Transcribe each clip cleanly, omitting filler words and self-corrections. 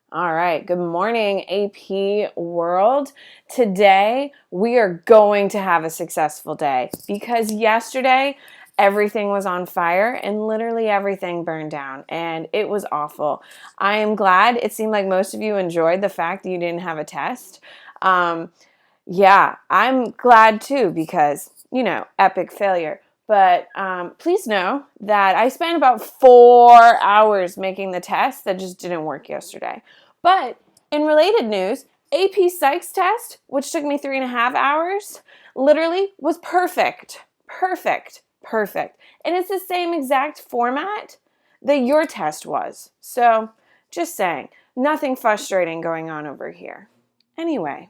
All right, good morning, AP world. Today, we are going to have a successful day because yesterday, everything was on fire and literally everything burned down, and it was awful. I am glad it seemed like most of you enjoyed the fact that you didn't have a test. Um, yeah, I'm glad too because, epic failure. But please know that I spent about 4 hours making the test that just didn't work yesterday. But in related news, AP Psych's test, which took me 3.5 hours, literally was perfect. Perfect. Perfect. And it's the same exact format that your test was. So just saying, nothing frustrating going on over here. Anyway,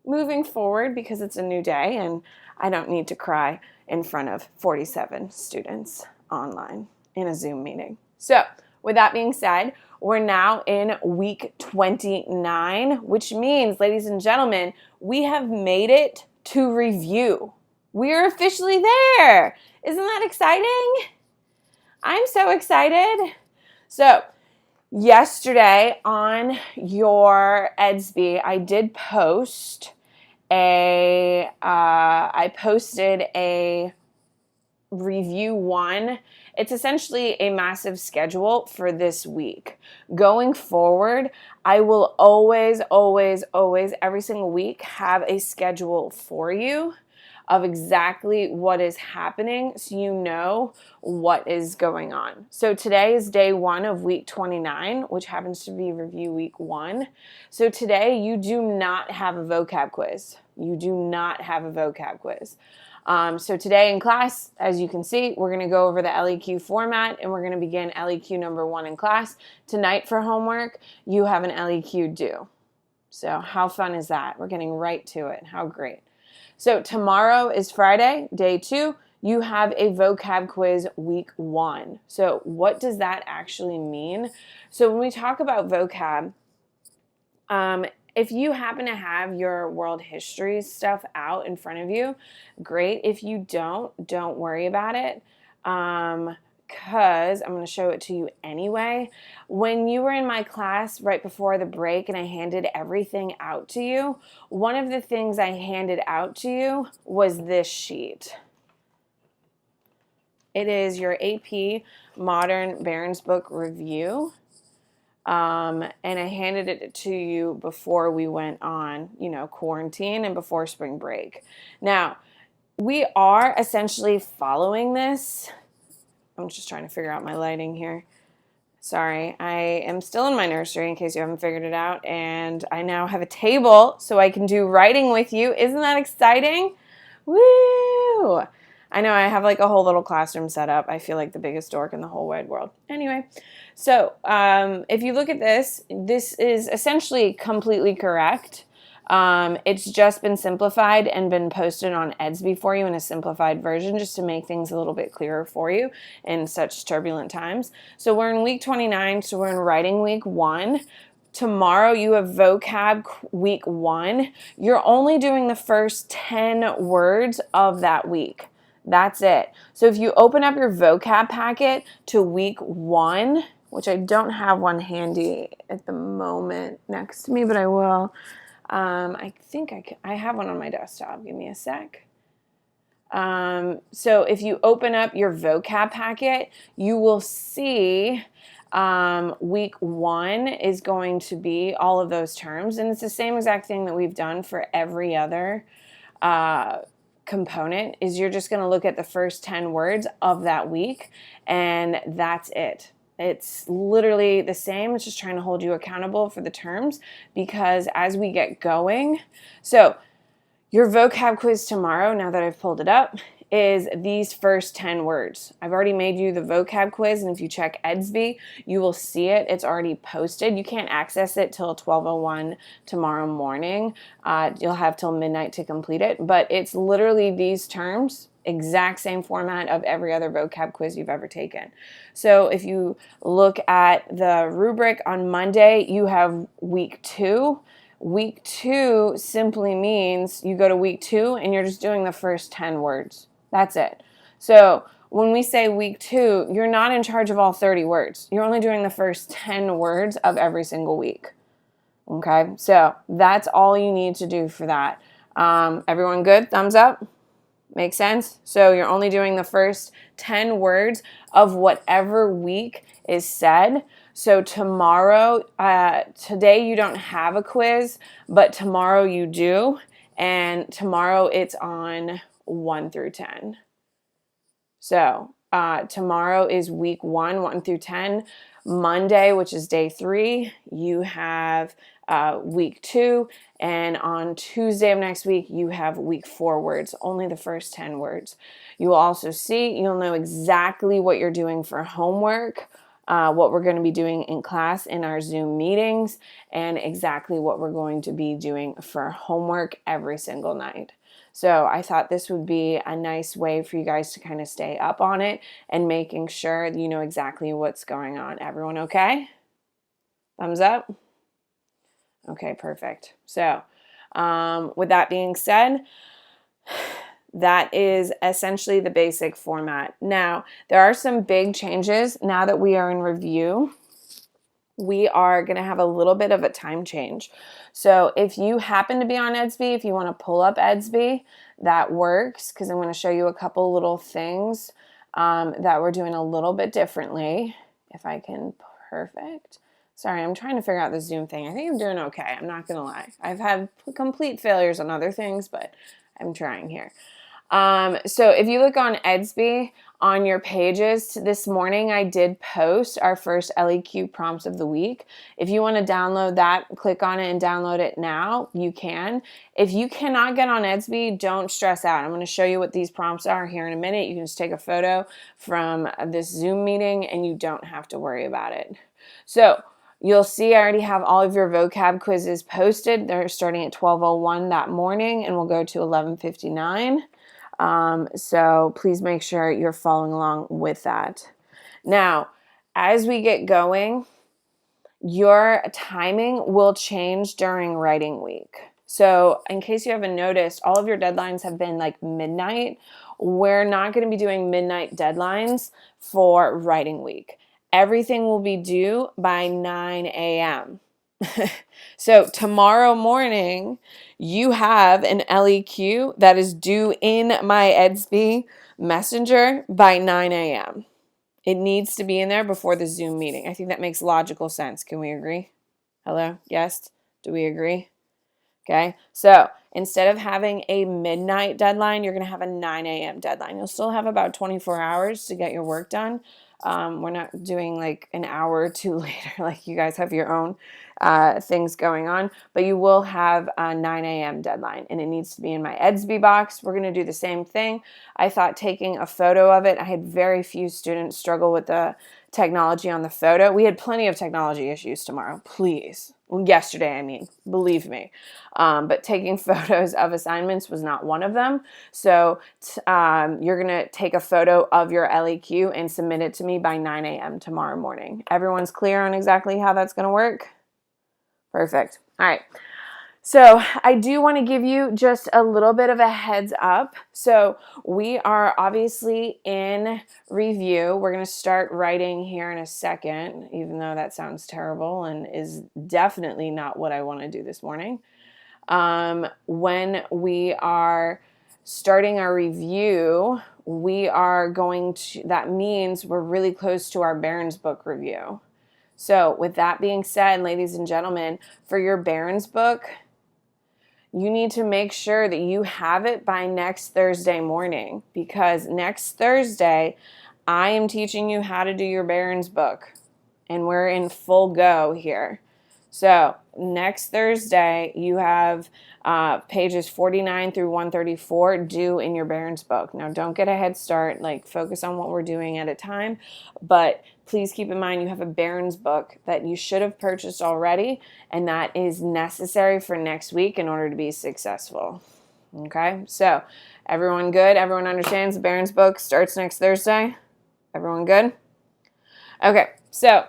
moving forward, because it's a new day and I don't need to cry in front of 47 students online in a Zoom meeting. So, with that being said, we're now in week 29, which means, ladies and gentlemen, we have made it to review. We're officially there. Isn't that exciting? I'm so excited. So, yesterday on your Edsby, I did post I posted a review one. It's essentially a massive schedule for this week. Going forward, I will always, every single week have a schedule for you of exactly what is happening so you know what is going on. So today is day 1 of week 29, which happens to be review week 1. So today you do not have a vocab quiz. You do not have a vocab quiz. So today in class, as you can see, we're going to go over the LEQ format and we're going to begin LEQ number 1 in class. Tonight for homework, you have an LEQ due. So how fun is that? We're getting right to it. How great. So tomorrow is Friday, day 2. You have a vocab quiz week 1. So what does that actually mean? So when we talk about vocab, if you happen to have your world history stuff out in front of you, great. If you don't worry about it. Because I'm going to show it to you anyway. When you were in my class right before the break and I handed everything out to you, one of the things I handed out to you was this sheet. It is your AP Modern Barron's Book Review. And I handed it to you before we went on, quarantine and before spring break. Now, we are essentially following this. I'm just trying to figure out my lighting here. Sorry, I am still in my nursery in case you haven't figured it out, and I now have a table so I can do writing with you. Isn't that exciting? Woo! I know I have like a whole little classroom set up. I feel like the biggest dork in the whole wide world. Anyway, so if you look at this, this is essentially completely correct. It's just been simplified and been posted on Edsby for you in a simplified version just to make things a little bit clearer for you in such turbulent times. So we're in week 29, so we're in writing week 1. Tomorrow you have vocab week 1. You're only doing the first 10 words of that week. That's it. So if you open up your vocab packet to week 1, which I don't have one handy at the moment next to me, but I will. I think I have one on my desktop. Give me a sec. So if you open up your vocab packet, you will see week 1 is going to be all of those terms. And it's the same exact thing that we've done for every other component, is you're just going to look at the first 10 words of that week, and that's it. It's literally the same. It's just trying to hold you accountable for the terms, because as we get going, so your vocab quiz tomorrow, now that I've pulled it up, is these first 10 words. I've already made you the vocab quiz, and if you check Edsby, you will see it. It's already posted. You can't access it till 12:01 tomorrow morning. You'll have till midnight to complete it, but it's literally these terms, exact same format of every other vocab quiz you've ever taken. So if you look at the rubric on Monday, you have week 2. Week 2 simply means you go to week 2 and you're just doing the first 10 words. That's it. So when we say week 2, you're not in charge of all 30 words. You're only doing the first 10 words of every single week. Okay, so that's all you need to do for that. Everyone good? Thumbs up? Make sense? So you're only doing the first 10 words of whatever week is said. So tomorrow, today you don't have a quiz, but tomorrow you do. And tomorrow it's on 1 through 10. So tomorrow is week 1, 1 through 10. Monday, which is day 3, you have week 2. And on Tuesday of next week, you have week 4 words, only the first 10 words. You'll also see, you'll know exactly what you're doing for homework, what we're going to be doing in class in our Zoom meetings, and exactly what we're going to be doing for homework every single night. So I thought this would be a nice way for you guys to kind of stay up on it and making sure you know exactly what's going on. Everyone okay? Thumbs up? Okay, perfect. So with that being said, that is essentially the basic format. Now, there are some big changes now that we are in review. We are going to have a little bit of a time change. So if you happen to be on Edsby, if you want to pull up Edsby, that works, because I'm going to show you a couple little things that we're doing a little bit differently. If I can, perfect. Sorry, I'm trying to figure out the Zoom thing. I think I'm doing okay. I'm not going to lie. I've had complete failures on other things, but I'm trying here. So if you look on Edsby, on your pages this morning, I did post our first LEQ prompts of the week. If you want to download that, click on it and download it now, you can. If you cannot get on Edsby, don't stress out. I'm going to show you what these prompts are here in a minute. You can just take a photo from this Zoom meeting and you don't have to worry about it. So you'll see I already have all of your vocab quizzes posted. They're starting at 12:01 that morning and we'll go to 11:59. So please make sure you're following along with that. Now, as we get going, your timing will change during writing week. So in case you haven't noticed, all of your deadlines have been like midnight. We're not going to be doing midnight deadlines for writing week. Everything will be due by 9 a.m. So tomorrow morning, you have an LEQ that is due in my Edsby Messenger by 9 a.m. It needs to be in there before the Zoom meeting. I think that makes logical sense. Can we agree? Hello? Yes? Do we agree? Okay, so instead of having a midnight deadline, you're going to have a 9 a.m. deadline. You'll still have about 24 hours to get your work done. We're not doing like an hour or two later, like you guys have your own things going on, but you will have a 9 a.m. deadline and it needs to be in my Edsby box. We're going to do the same thing. I thought taking a photo of it, I had very few students struggle with the technology on the photo. We had plenty of technology issues tomorrow, please. Yesterday, I mean, believe me. But taking photos of assignments was not one of them. So you're going to take a photo of your LEQ and submit it to me by 9 a.m. tomorrow morning. Everyone's clear on exactly how that's going to work? Perfect. All right. So I do want to give you just a little bit of a heads up. So we are obviously in review. We're going to start writing here in a second, even though that sounds terrible and is definitely not what I want to do this morning. When we are starting our review, we are going to, that means we're really close to our Barron's book review. So with that being said, ladies and gentlemen, for your Barron's book, you need to make sure that you have it by next Thursday morning, because next Thursday, I am teaching you how to do your Barron's book, and we're in full go here. So next Thursday, you have pages 49 through 134 due in your Barron's book. Now, don't get a head start, like focus on what we're doing at a time, but please keep in mind you have a Barron's book that you should have purchased already, and that is necessary for next week in order to be successful. Okay, so everyone good? Everyone understands the Barron's book starts next Thursday? Everyone good? Okay, so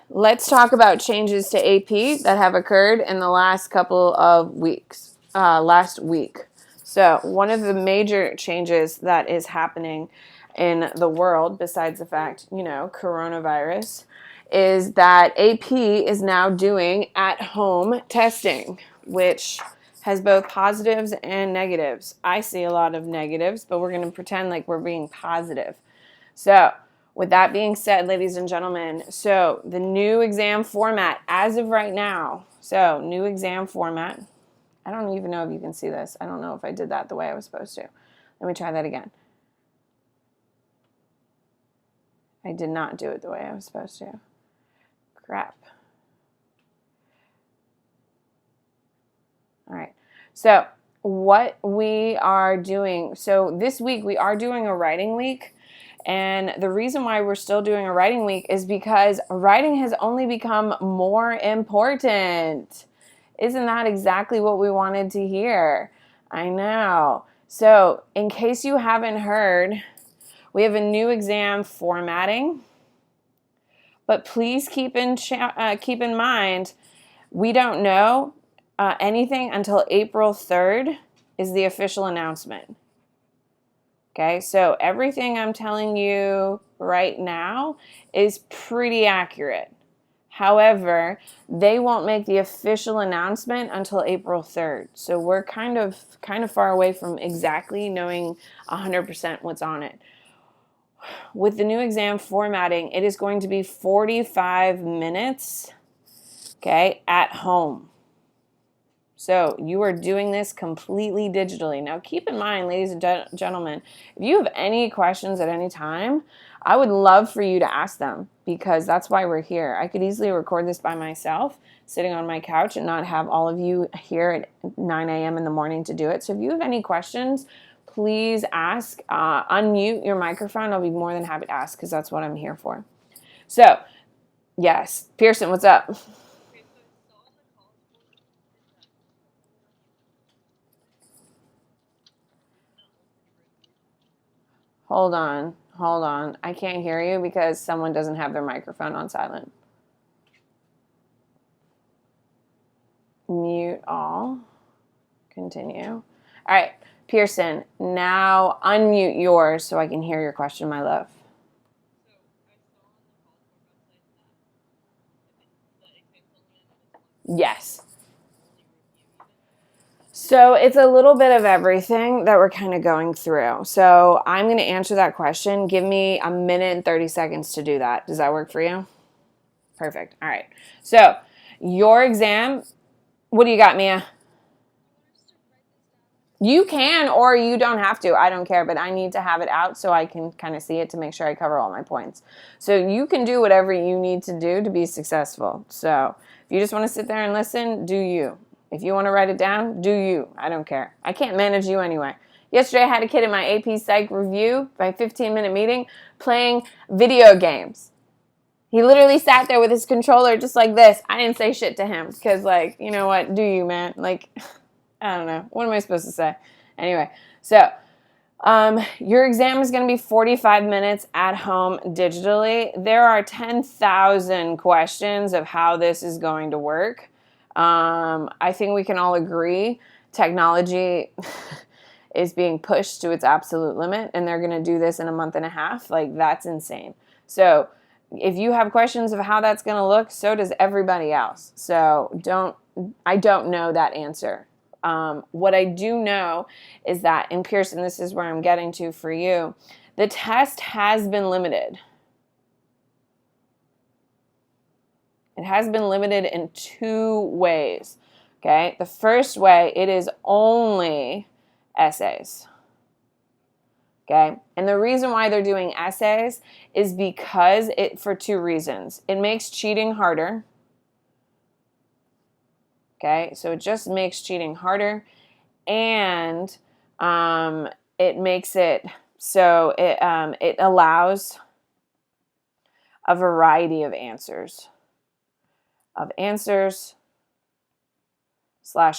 let's talk about changes to AP that have occurred in the last couple of weeks, last week. So one of the major changes that is happening in the world, besides the fact, coronavirus, is that AP is now doing at-home testing, which has both positives and negatives. I see a lot of negatives, but we're going to pretend like we're being positive. So, with that being said, ladies and gentlemen, so the new exam format as of right now, so new exam format. I don't even know if you can see this. I don't know if I did that the way I was supposed to. Let me try that again. I did not do it the way I was supposed to. Crap. All right. So what we are doing, so this week we are doing a writing week. And the reason why we're still doing a writing week is because writing has only become more important. Isn't that exactly what we wanted to hear? I know. So in case you haven't heard, we have a new exam formatting. But please keep in mind, we don't know anything until April 3rd is the official announcement. Okay, so everything I'm telling you right now is pretty accurate. However, they won't make the official announcement until April 3rd. So we're kind of far away from exactly knowing 100% what's on it. With the new exam formatting, it is going to be 45 minutes, okay, at home. So you are doing this completely digitally. Now keep in mind, ladies and gentlemen, if you have any questions at any time, I would love for you to ask them, because that's why we're here. I could easily record this by myself, sitting on my couch, and not have all of you here at 9 a.m. in the morning to do it. So if you have any questions, please ask. Unmute your microphone. I'll be more than happy to ask, because that's what I'm here for. So, yes. Pearson, what's up? Hold on. I can't hear you because someone doesn't have their microphone on silent. Mute all. Continue. All right, Pearson, now unmute yours so I can hear your question, my love. Yes. So it's a little bit of everything that we're kind of going through. So I'm going to answer that question. Give me a minute and 30 seconds to do that. Does that work for you? Perfect. All right. So your exam, what do you got, Mia? You can, or you don't have to. I don't care, but I need to have it out so I can kind of see it to make sure I cover all my points. So you can do whatever you need to do to be successful. So if you just want to sit there and listen, do you. If you want to write it down, do you. I don't care. I can't manage you anyway. Yesterday I had a kid in my AP Psych review, my 15-minute meeting, playing video games. He literally sat there with his controller just like this. I didn't say shit to him because, like, you know what? Do you, man? Like, I don't know. What am I supposed to say? Anyway, so your exam is going to be 45 minutes at home digitally. There are 10,000 questions of how this is going to work. I think we can all agree technology is being pushed to its absolute limit, and they're going to do this in a month and a half. Like, that's insane. So if you have questions of how that's going to look, so does everybody else. So I don't know that answer. What I do know is that in Pearson, this is where I'm getting to for you, the test has been limited. It has been limited in two ways. Okay, the first way, it is only essays. Okay, and the reason why they're doing essays is because for two reasons. It makes cheating harder. Okay, so it just makes cheating harder, and it makes it so it allows a variety of answers /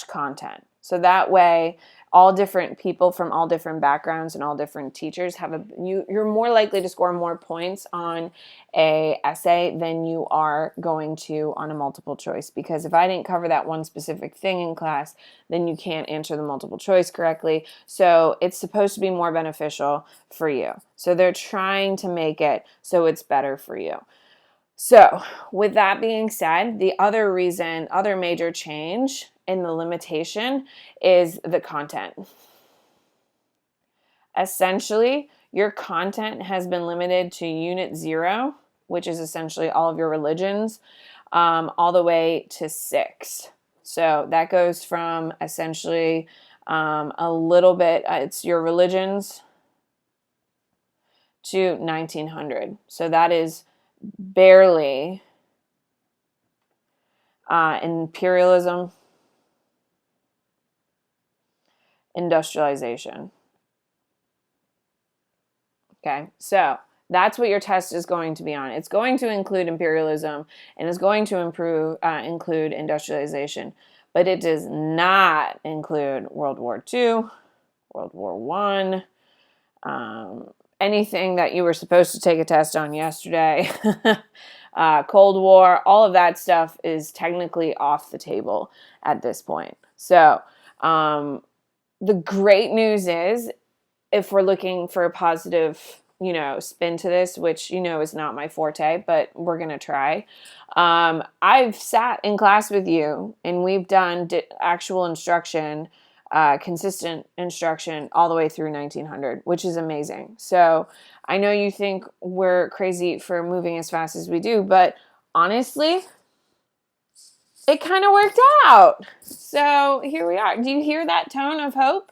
content. So that way, all different people from all different backgrounds and all different teachers you're more likely to score more points on a essay than you are going to on a multiple choice. Because if I didn't cover that one specific thing in class, then you can't answer the multiple choice correctly. So it's supposed to be more beneficial for you. So they're trying to make it so it's better for you. So, with that being said, the other major change in the limitation is the content. Essentially, your content has been limited to Unit 0, which is essentially all of your religions, all the way to 6. So that goes from essentially a little bit, it's your religions, to 1900. So that is barely imperialism, industrialization. Okay, so that's what your test is going to be on. It's going to include imperialism and it's going to include industrialization, but it does not include World War II, World War I, anything that you were supposed to take a test on yesterday, Cold War, all of that stuff is technically off the table at this point. So the great news is, if we're looking for a positive, spin to this, which, is not my forte, but we're going to try. I've sat in class with you and we've done actual instruction, consistent instruction all the way through 1900, which is amazing. So I know you think we're crazy for moving as fast as we do, but honestly, it kind of worked out. So here we are. Do you hear that tone of hope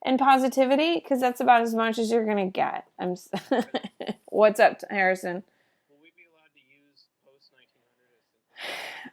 and positivity? Because that's about as much as you're gonna get. What's up, Harrison? Will we be allowed to use post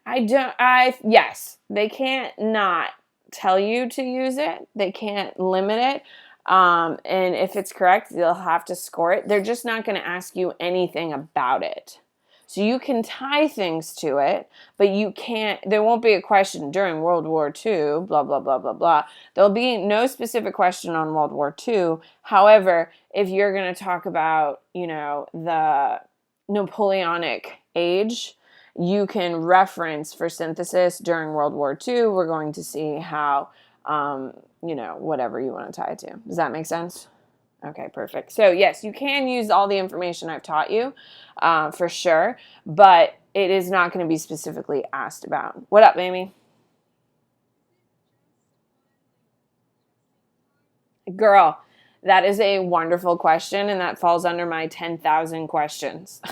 1900? Yes, they can't not tell you to use it. They can't limit it. And if it's correct, they'll have to score it. They're just not going to ask you anything about it. So you can tie things to it, but you can't, there won't be a question during World War II, blah, blah, blah, blah, blah. There'll be no specific question on World War II. However, if you're going to talk about, the Napoleonic age, you can reference for synthesis during World War II. We're going to see how, whatever you want to tie it to. Does that make sense? Okay, perfect. So yes, you can use all the information I've taught you, for sure, but it is not going to be specifically asked about. What up, Amy? Girl, that is a wonderful question, and that falls under my 10,000 questions.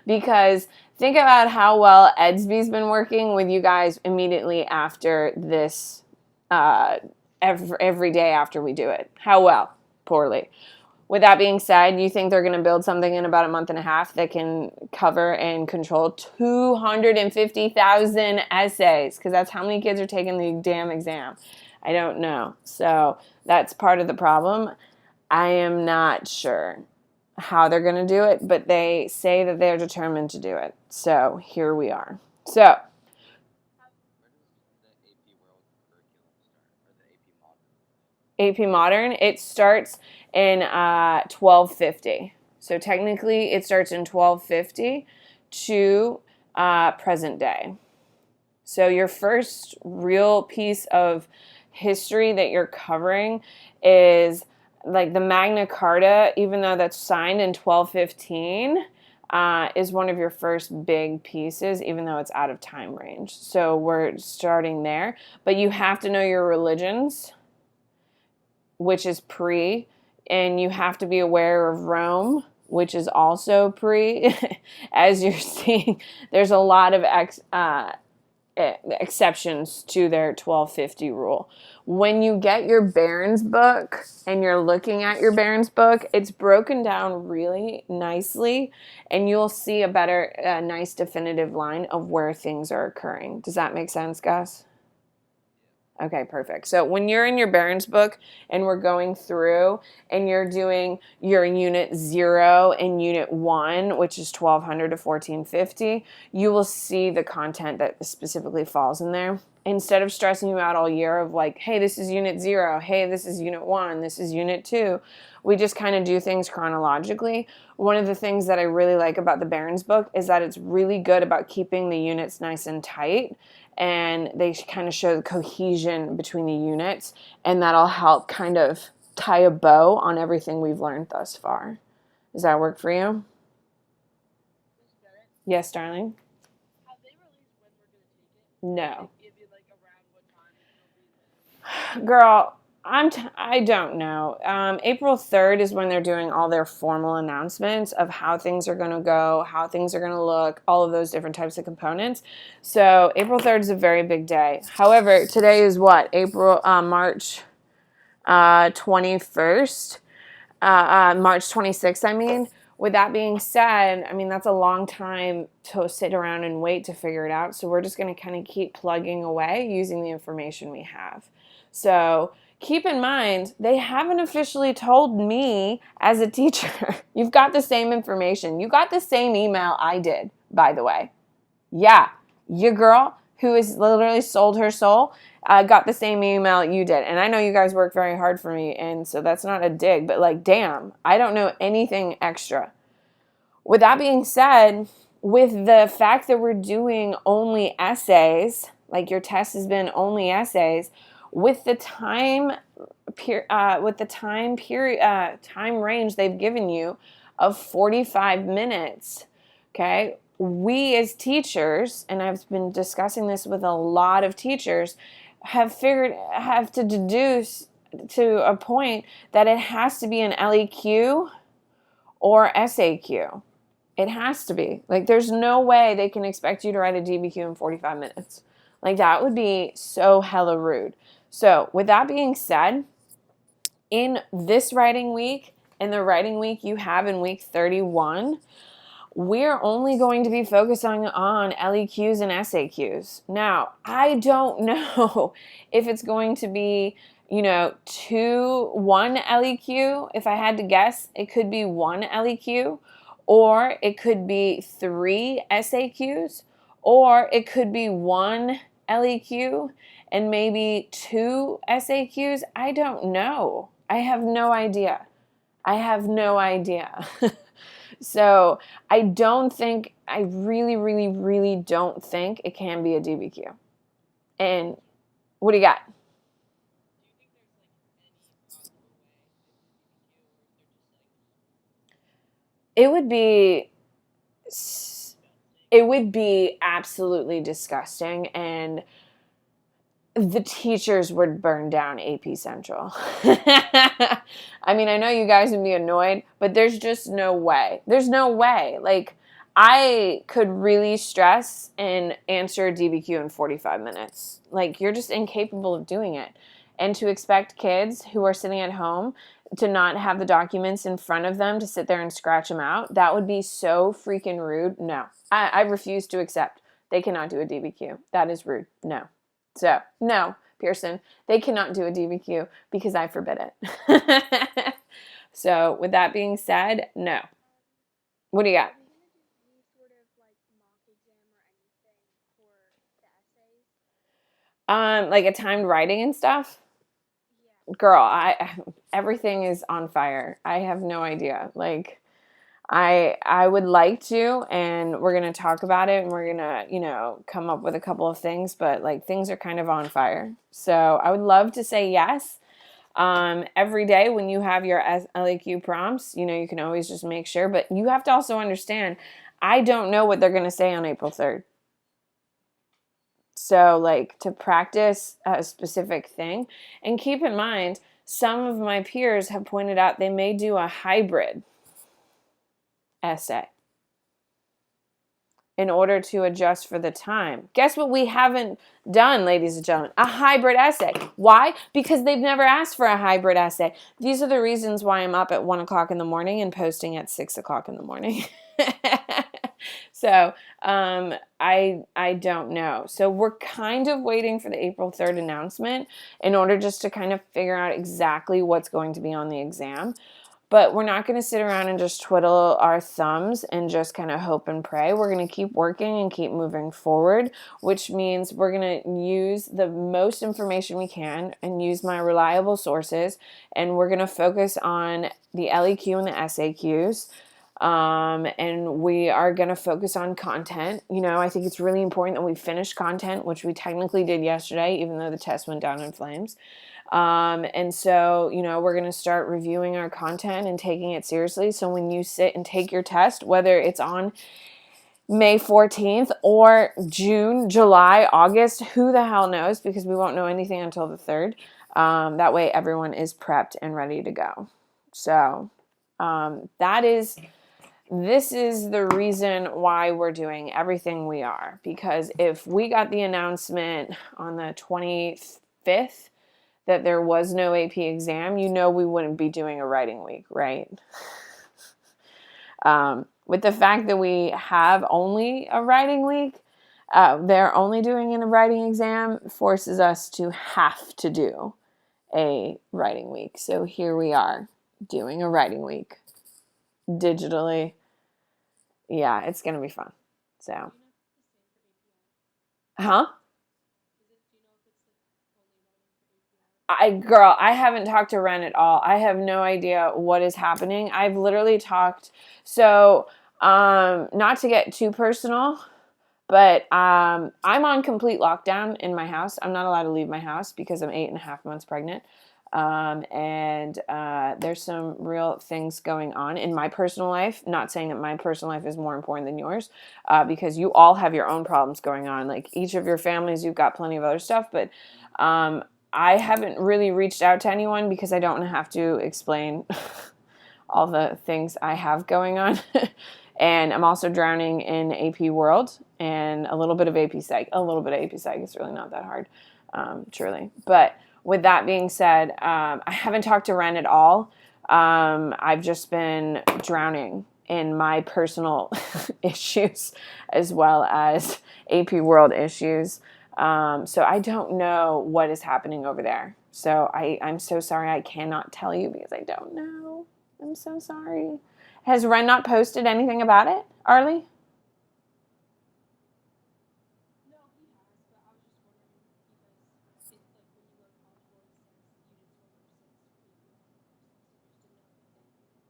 Because think about how well Edsby's been working with you guys immediately after this, every day after we do it. How well? Poorly. With that being said, you think they're going to build something in about a month and a half that can cover and control 250,000 essays? Because that's how many kids are taking the damn exam. I don't know. So that's part of the problem. I am not sure how they're going to do it, but they say that they're determined to do it. So here we are. So Where does the AP World curriculum start, or the AP Modern? AP Modern, it starts in 1250. So technically, it starts in 1250 to present day. So your first real piece of history that you're covering is like the Magna Carta, even though that's signed in 1215. Is one of your first big pieces, even though it's out of time range. So we're starting there. But you have to know your religions, which is pre, and you have to be aware of Rome, which is also pre. As you're seeing, there's a lot of exceptions to their 1250 rule. When you get your Barron's book and you're looking at your Barron's book, it's broken down really nicely, and you'll see a better, nice definitive line of where things are occurring. Does that make sense, Gus? Okay, perfect. So when you're in your Barron's book and we're going through and you're doing your unit 0 and unit 1, which is 1200 to 1450, you will see the content that specifically falls in there. Instead of stressing you out all year of like, hey, this is unit 0, hey, this is unit 1, this is unit 2, we just kind of do things chronologically. One of the things that I really like about the Barron's book is that it's really good about keeping the units nice and tight, and they kind of show the cohesion between the units, and that'll help kind of tie a bow on everything we've learned thus far. Does that work for you? Yes, darling? Have they released when we're gonna take it? No. Give you like around what time it'll be? Girl, I don't know. April 3rd is when they're doing all their formal announcements of how things are going to go, how things are going to look, all of those different types of components. So April 3rd is a very big day. However, today is what? March 21st, March 26th, I mean. With that being said, I mean, that's a long time to sit around and wait to figure it out. So we're just going to kind of keep plugging away using the information we have. So keep in mind, they haven't officially told me as a teacher. You've got the same information. You got the same email I did, by the way. Yeah, your girl who has literally sold her soul got the same email you did. And I know you guys work very hard for me, and so that's not a dig, but like, damn, I don't know anything extra. With that being said, with the fact that we're doing only essays, like your test has been only essays, with the time time range they've given you of 45 minutes, okay, we as teachers, and I've been discussing this with a lot of teachers, have to deduce to a point that it has to be an LEQ or SAQ. It has to be. Like, there's no way they can expect you to write a DBQ in 45 minutes. Like, that would be so hella rude. So, with that being said, in this writing week and the writing week you have in week 31, we're only going to be focusing on LEQs and SAQs. Now, I don't know if it's going to be, one LEQ. If I had to guess, it could be one LEQ, or it could be 3 SAQs, or it could be one LEQ and maybe 2 SAQs. I don't know. I have no idea. I have no idea. So I really, really, really don't think it can be a DBQ. And what do you got? Do you think there's like any possible way It would be, it would be absolutely disgusting, and the teachers would burn down AP Central. I mean, I know you guys would be annoyed, but there's just no way. There's no way. Like, I could really stress and answer a DBQ in 45 minutes. Like, you're just incapable of doing it. And to expect kids who are sitting at home to not have the documents in front of them to sit there and scratch them out, that would be so freaking rude. No, I refuse to accept. They cannot do a DBQ. That is rude. No. So, no, Pearson, they cannot do a DBQ because I forbid it. So, with that being said, no. What do you got? Are we gonna do any sort of like mock exam or anything for the essays? Like a timed writing and stuff? Yeah. Girl, everything is on fire. I have no idea. Like, I would like to, and we're gonna talk about it, and we're gonna, come up with a couple of things, but like, things are kind of on fire. So I would love to say yes. Every day when you have your LAQ prompts, you can always just make sure, but you have to also understand, I don't know what they're gonna say on April 3rd. So, like, to practice a specific thing, and keep in mind, some of my peers have pointed out they may do a hybrid essay in order to adjust for the time. Guess what we haven't done, ladies and gentlemen? A hybrid essay. Why? Because they've never asked for a hybrid essay. These are the reasons why I'm up at 1 o'clock in the morning and posting at 6 o'clock in the morning. So I don't know. So we're kind of waiting for the April 3rd announcement in order just to kind of figure out exactly what's going to be on the exam. But we're not going to sit around and just twiddle our thumbs and just kind of hope and pray. We're going to keep working and keep moving forward, which means we're going to use the most information we can and use my reliable sources. And we're going to focus on the LEQ and the SAQs. And we are going to focus on content. I think it's really important that we finish content, which we technically did yesterday, even though the test went down in flames. And so, we're going to start reviewing our content and taking it seriously. So when you sit and take your test, whether it's on May 14th or June, July, August. Who the hell knows? Because we won't know anything until the 3rd. That way everyone is prepped and ready to go. So this is the reason why we're doing everything we are. Because if we got the announcement on the 25th that there was no AP exam, you know we wouldn't be doing a writing week, right? With the fact that we have only a writing week, they're only doing a writing exam, forces us to have to do a writing week. So here we are doing a writing week digitally. Yeah, it's going to be fun. So, huh? I haven't talked to Ren at all. I have no idea what is happening. I've literally talked. So, not to get too personal, but I'm on complete lockdown in my house. I'm not allowed to leave my house because I'm 8.5 months pregnant. And there's some real things going on in my personal life. Not saying that my personal life is more important than yours, because you all have your own problems going on. Like each of your families, you've got plenty of other stuff. But I haven't really reached out to anyone because I don't want to have to explain all the things I have going on. And I'm also drowning in AP World and a little bit of AP Psych. A little bit of AP Psych. It's really not that hard, truly. But with that being said, I haven't talked to Ren at all. I've just been drowning in my personal issues as well as AP World issues. So I don't know what is happening over there. So I'm so sorry. I cannot tell you because I don't know. I'm so sorry. Has Ren not posted anything about it, Arlie? No, he has, but I was just wondering because it's like when you go to college board, it says units 1 through 6 for AP 1 through 6. So I just didn't know if they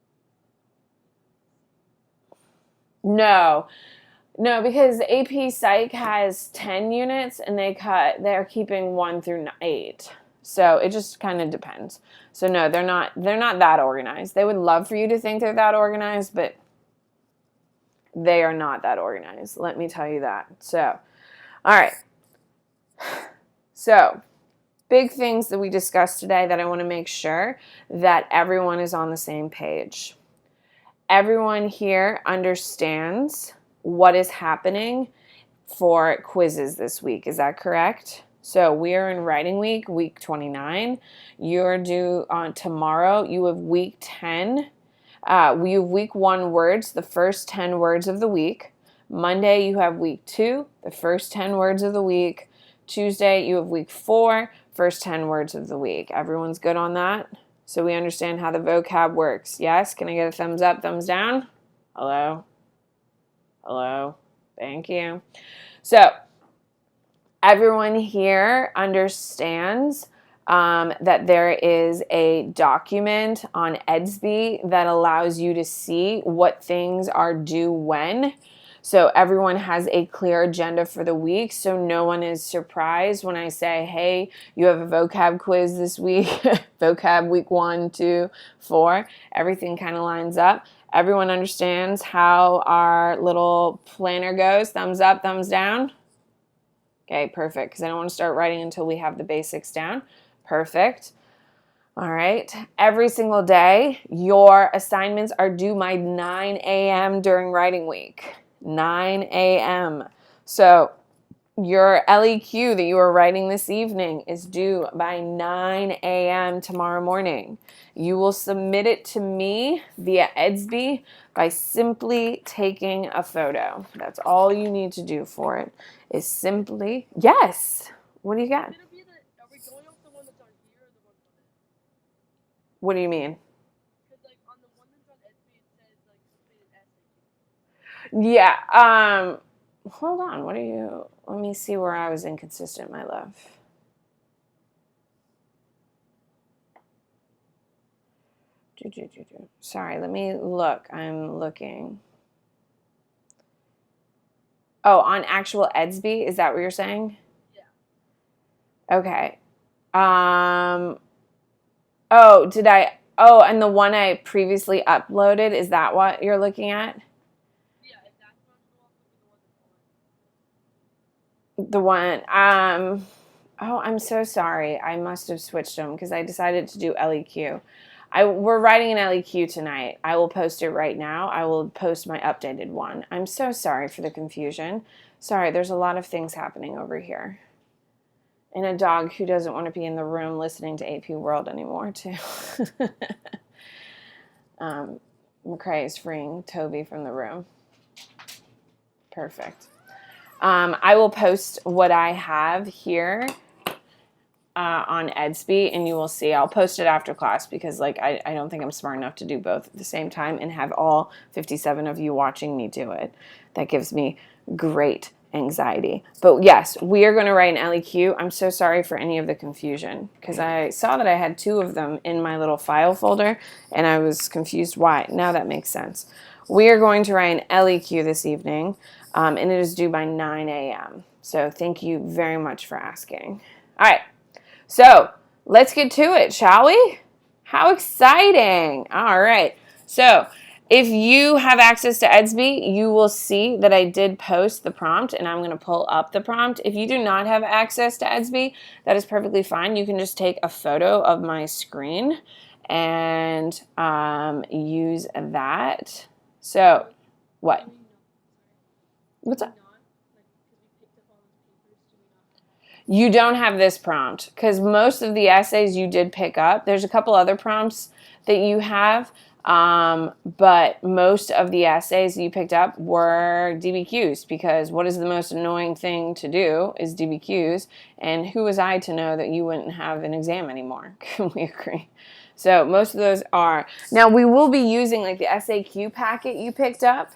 No, because AP Psych has 10 units and they're keeping 1 through 8. So it just kind of depends. So no, they're not that organized. They would love for you to think they're that organized, but they are not that organized. Let me tell you that. So, all right. So, big things that we discussed today that I want to make sure that everyone is on the same page. Everyone here understands what is happening for quizzes this week. Is that correct? So we are in writing week 29. You're due on tomorrow. You have week 10. We have week 1 words, the first 10 words of the week. Monday, you have week 2, the first 10 words of the week. Tuesday, you have week 4, first 10 words of the week. Everyone's good on that? So we understand how the vocab works. Yes? Can I get a thumbs up, thumbs down? Hello? Hello? Thank you. So everyone here understands that there is a document on Edsby that allows you to see what things are due when. So everyone has a clear agenda for the week, so no one is surprised when I say, hey, you have a vocab quiz this week, vocab week 1, 2, 4. Everything kind of lines up. Everyone understands how our little planner goes. Thumbs up, thumbs down. Okay, perfect, because I don't want to start writing until we have the basics down. Perfect. All right. Every single day, your assignments are due by 9 a.m. during writing week. 9 a.m. So your LEQ that you are writing this evening is due by 9 a.m. tomorrow morning. You will submit it to me via Edsby by simply taking a photo. That's all you need to do for it is simply, yes. What do you got? Are we going off the one that's on here or the one on it? What do you mean? Because like on the one that's on Etsy, it says like completed essay. Yeah. Hold on. What are you? Let me see where I was inconsistent, my love. Sorry, let me look. I'm looking. Oh, on actual Edsby? Is that what you're saying? Yeah. Okay. Oh, did I? Oh, and the one I previously uploaded, is that what you're looking at? Yeah, if that's one, we'll also do the one The one, oh, I'm so sorry. I must have switched them because I decided to do LEQ. We're writing an LEQ tonight. I will post it right now. I will post my updated one. I'm so sorry for the confusion. Sorry, there's a lot of things happening over here. And a dog who doesn't want to be in the room listening to AP World anymore, too. McCrae is freeing Toby from the room. Perfect. I will post what I have here on Edsby, and you will see. I'll post it after class because I don't think I'm smart enough to do both at the same time and have all 57 of you watching me do it. That gives me great anxiety. But yes, we are going to write an LEQ. I'm so sorry for any of the confusion because I saw that I had 2 of them in my little file folder and I was confused why. Now that makes sense. We are going to write an LEQ this evening, and it is due by 9 a.m. So thank you very much for asking. All right. So let's get to it, shall we? How exciting. All right. So if you have access to Edsby, you will see that I did post the prompt, and I'm going to pull up the prompt. If you do not have access to Edsby, that is perfectly fine. You can just take a photo of my screen and use that. So what? What's up? You don't have this prompt because most of the essays you did pick up. There's a couple other prompts that you have, but most of the essays you picked up were DBQs because what is the most annoying thing to do is DBQs, and who was I to know that you wouldn't have an exam anymore? Can we agree? So most of those are. Now we will be using like the SAQ packet you picked up.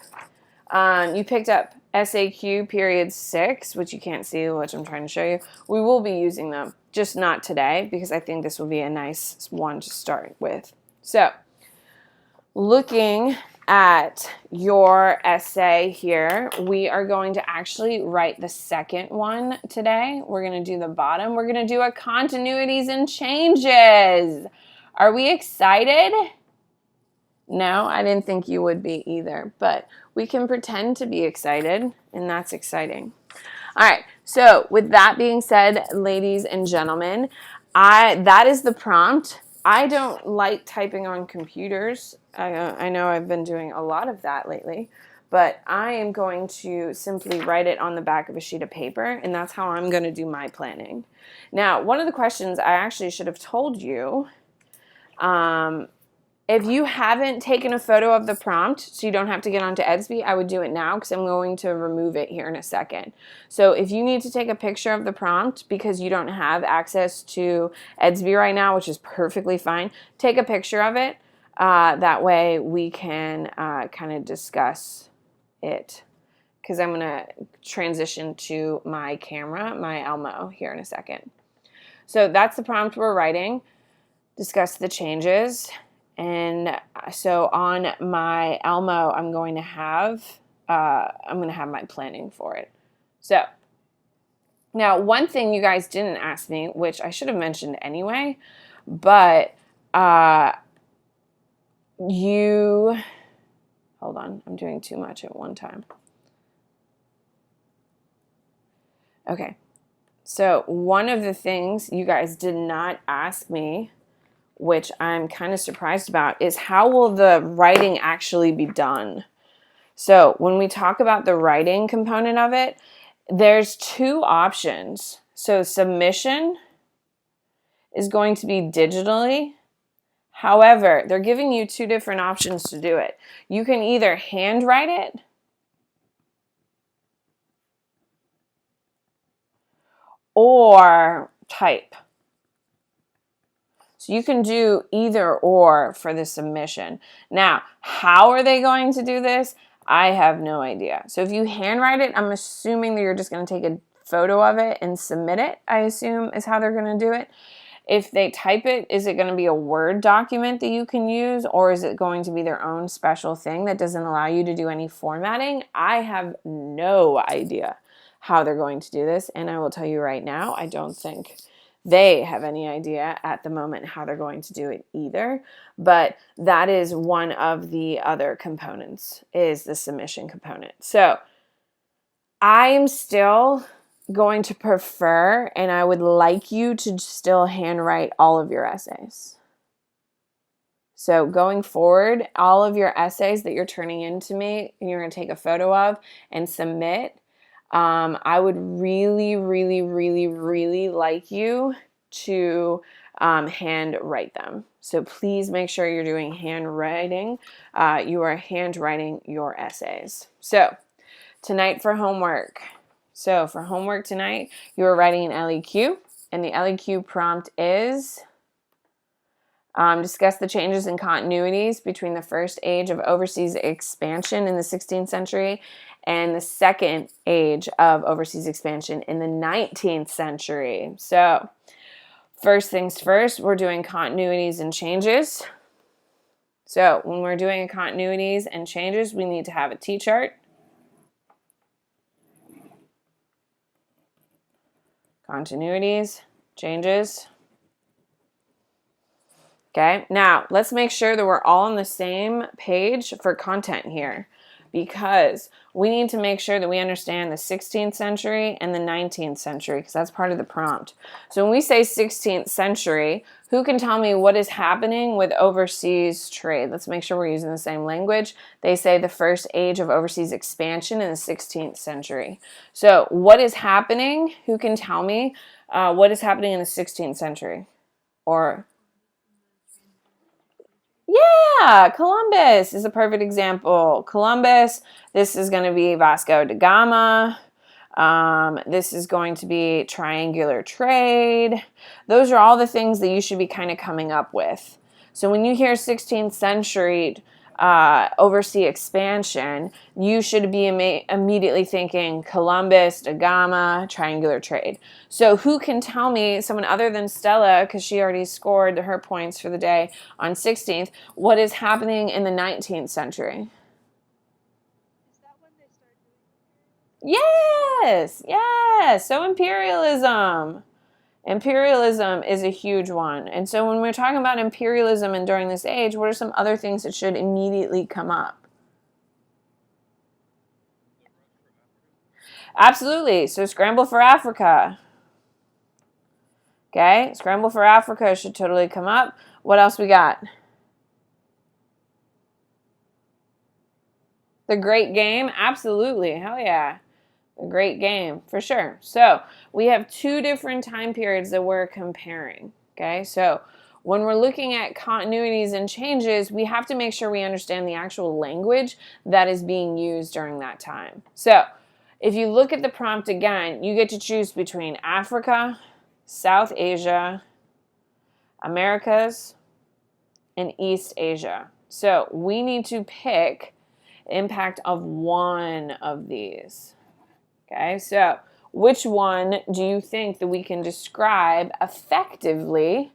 You picked up SAQ period 6, which you can't see, which I'm trying to show you. We will be using them, just not today, because I think this will be a nice one to start with. So, looking at your essay here, we are going to actually write the second one today. We're going to do the bottom. We're going to do a continuities and changes. Are we excited? No, I didn't think you would be either, but we can pretend to be excited, and that's exciting. All right, so with that being said, ladies and gentlemen, that is the prompt. I don't like typing on computers. I know I've been doing a lot of that lately, but I am going to simply write it on the back of a sheet of paper, and that's how I'm going to do my planning. Now, one of the questions I actually should have told you, if you haven't taken a photo of the prompt, so you don't have to get onto Edsby, I would do it now because I'm going to remove it here in a second. So if you need to take a picture of the prompt because you don't have access to Edsby right now, which is perfectly fine, take a picture of it. That way we can kind of discuss it because I'm going to transition to my camera, my Elmo, here in a second. So that's the prompt we're writing. Discuss the changes. And so on my Elmo, I'm going to have my planning for it. So now one thing you guys didn't ask me, which I should have mentioned anyway, but hold on, I'm doing too much at one time. Okay, so one of the things you guys did not ask me, which I'm kind of surprised about, is how will the writing actually be done? So when we talk about the writing component of it, there's 2 options. So submission is going to be digitally. However, they're giving you 2 different options to do it. You can either handwrite it or type. So you can do either or for the submission. Now, how are they going to do this? I have no idea. So if you handwrite it, I'm assuming that you're just going to take a photo of it and submit it, I assume is how they're going to do it. If they type it, is it going to be a Word document that you can use, or is it going to be their own special thing that doesn't allow you to do any formatting? I have no idea how they're going to do this, and I will tell you right now, I don't think they have any idea at the moment how they're going to do it either, but that is one of the other components, is the submission component. So I'm still going to prefer, and I would like you to still handwrite all of your essays. So going forward, all of your essays that you're turning in to me, and you're going to take a photo of and submit, I would really, really, really, really like you to handwrite them. So please make sure you're doing handwriting. You are handwriting your essays. So tonight for homework. So for homework tonight, you are writing an LEQ, and the LEQ prompt is discuss the changes and continuities between the first age of overseas expansion in the 16th century and the second age of overseas expansion in the 19th century. So first things first, we're doing continuities and changes. So when we're doing continuities and changes, we need to have a T-chart. Continuities, changes. Okay, now let's make sure that we're all on the same page for content here, because we need to make sure that we understand the 16th century and the 19th century, because that's part of the prompt. So when we say 16th century, who can tell me what is happening with overseas trade? Let's make sure we're using the same language. They say the first age of overseas expansion in the 16th century. So what is happening? Who can tell me what is happening in the 16th century? Or yeah, Columbus is a perfect example. Columbus, this is going to be Vasco da Gama. This is going to be triangular trade. Those are all the things that you should be kind of coming up with. So when you hear 16th century overseas expansion, you should be immediately thinking Columbus, da Gama, triangular trade. So who can tell me, someone other than Stella, because she already scored her points for the day on 16th, what is happening in the 19th century? Is that when they started doing Yes. So imperialism. Imperialism is a huge one. And so when we're talking about imperialism and during this age, what are some other things that should immediately come up? Absolutely. So scramble for Africa. Okay, scramble for Africa should totally come up. What else we got? The Great Game. Absolutely. Hell yeah. A great game, for sure. So we have two different time periods that we're comparing. Okay, so when we're looking at continuities and changes, we have to make sure we understand the actual language that is being used during that time. So if you look at the prompt again, you get to choose between Africa, South Asia, Americas, and East Asia. So we need to pick impact of one of these. Okay, so which one do you think that we can describe effectively,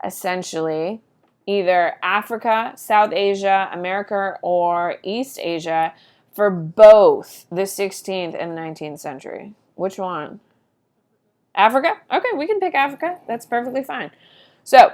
essentially, either Africa, South Asia, America, or East Asia for both the 16th and 19th century? Which one? Africa? Okay, we can pick Africa. That's perfectly fine. So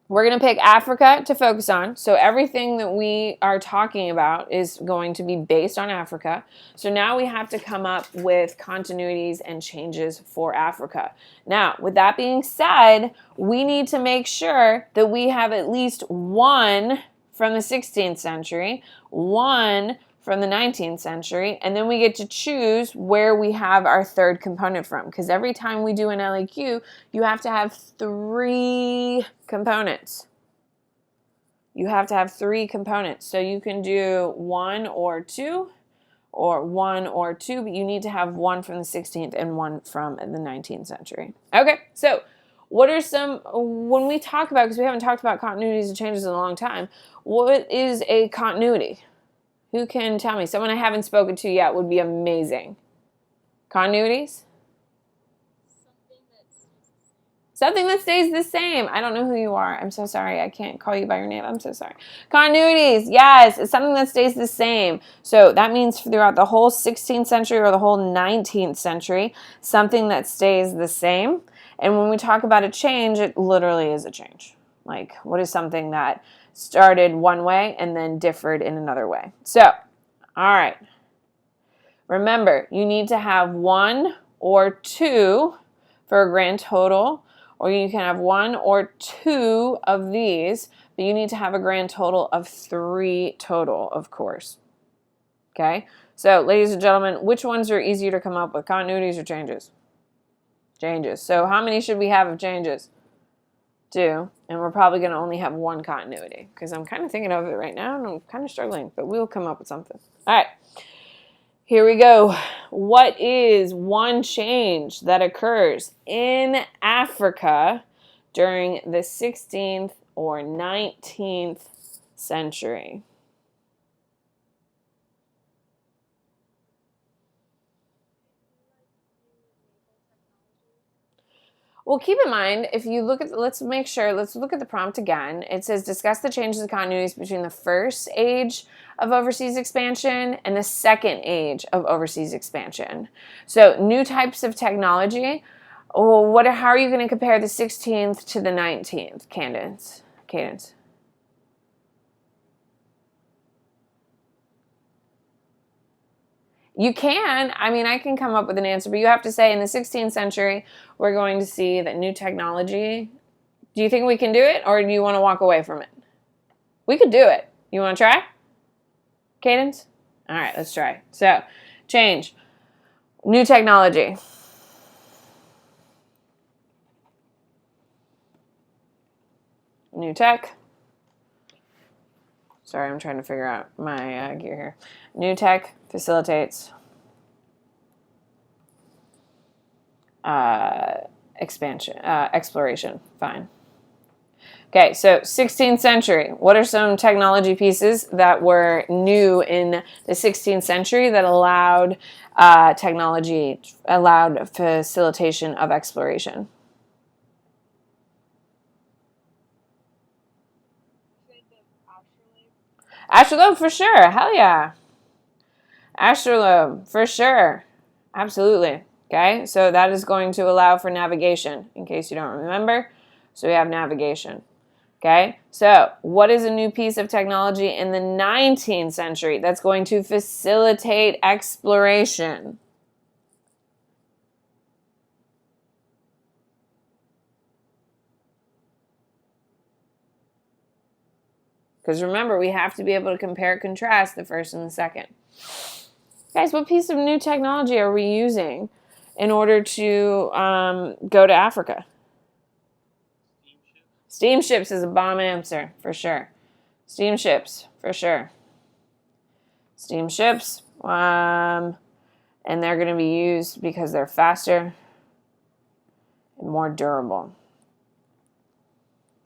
we're going to pick Africa to focus on. So everything that we are talking about is going to be based on Africa. So now we have to come up with continuities and changes for Africa. Now, with that being said, we need to make sure that we have at least one from the 16th century, one from the 19th century, and then we get to choose where we have our third component from. Because every time we do an LEQ, you have to have 3 components. You have to have 3 components. So you can do 1 or 2, or 1 or 2, but you need to have 1 from the 16th and 1 from the 19th century. Okay, so what are some, when we talk about, because we haven't talked about continuities and changes in a long time, what is a continuity? Who can tell me? Someone I haven't spoken to yet would be amazing. Continuities? Something that stays the same. I don't know who you are. I'm so sorry. I can't call you by your name. I'm so sorry. Continuities. Yes, it's something that stays the same. So that means throughout the whole 16th century or the whole 19th century, something that stays the same. And when we talk about a change, it literally is a change. Like, what is something that started one way and then differed in another way? So, all right. Remember, you need to have 1 or 2 for a grand total, or you can have 1 or 2 of these, but you need to have a grand total of 3 total, of course. Okay? So, ladies and gentlemen, which ones are easier to come up with, continuities or changes? Changes. So, how many should we have of changes? 2, and we're probably going to only have 1 continuity, because I'm kind of thinking of it right now, and I'm kind of struggling, but we'll come up with something. All right. Here we go. What is one change that occurs in Africa during the 16th or 19th century? Well, keep in mind, if you look at, let's look at the prompt again. It says, discuss the changes and continuities between the first age of overseas expansion and the second age of overseas expansion. So, new types of technology. Well, how are you going to compare the 16th to the 19th, Cadence? You can. I mean, I can come up with an answer, but you have to say in the 16th century, we're going to see that new technology. Do you think we can do it, or do you want to walk away from it? We could do it. You want to try? Cadence? All right, let's try. So, change. New technology. New tech. Sorry, I'm trying to figure out my gear here. New tech facilitates exploration. Fine. Okay, so 16th century. What are some technology pieces that were new in the 16th century that allowed facilitation of exploration? Astrolabe for sure. Hell yeah. Astrolabe for sure. Absolutely. Okay, so that is going to allow for navigation, in case you don't remember. So we have navigation. Okay, so what is a new piece of technology in the 19th century that's going to facilitate exploration? Because remember, we have to be able to compare and contrast the first and the second. Guys, what piece of new technology are we using in order to go to Africa? Steamships is a bomb answer, for sure. Steamships, for sure. Steamships, and they're going to be used because they're faster and more durable.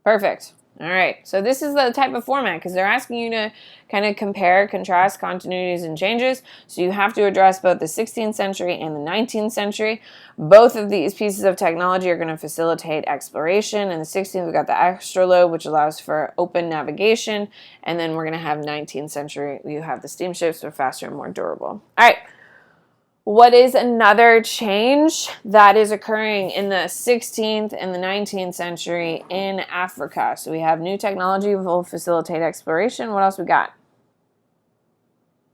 Perfect. All right, so this is the type of format because they're asking you to kind of compare, contrast continuities and changes. So you have to address both the 16th century and the 19th century. Both of these pieces of technology are going to facilitate exploration. In the 16th, we've got the astrolabe, which allows for open navigation. And then we're going to have 19th century, you have the steamships, which are faster and more durable. All right. What is another change that is occurring in the 16th and the 19th century in Africa? So we have new technology will facilitate exploration. What else we got?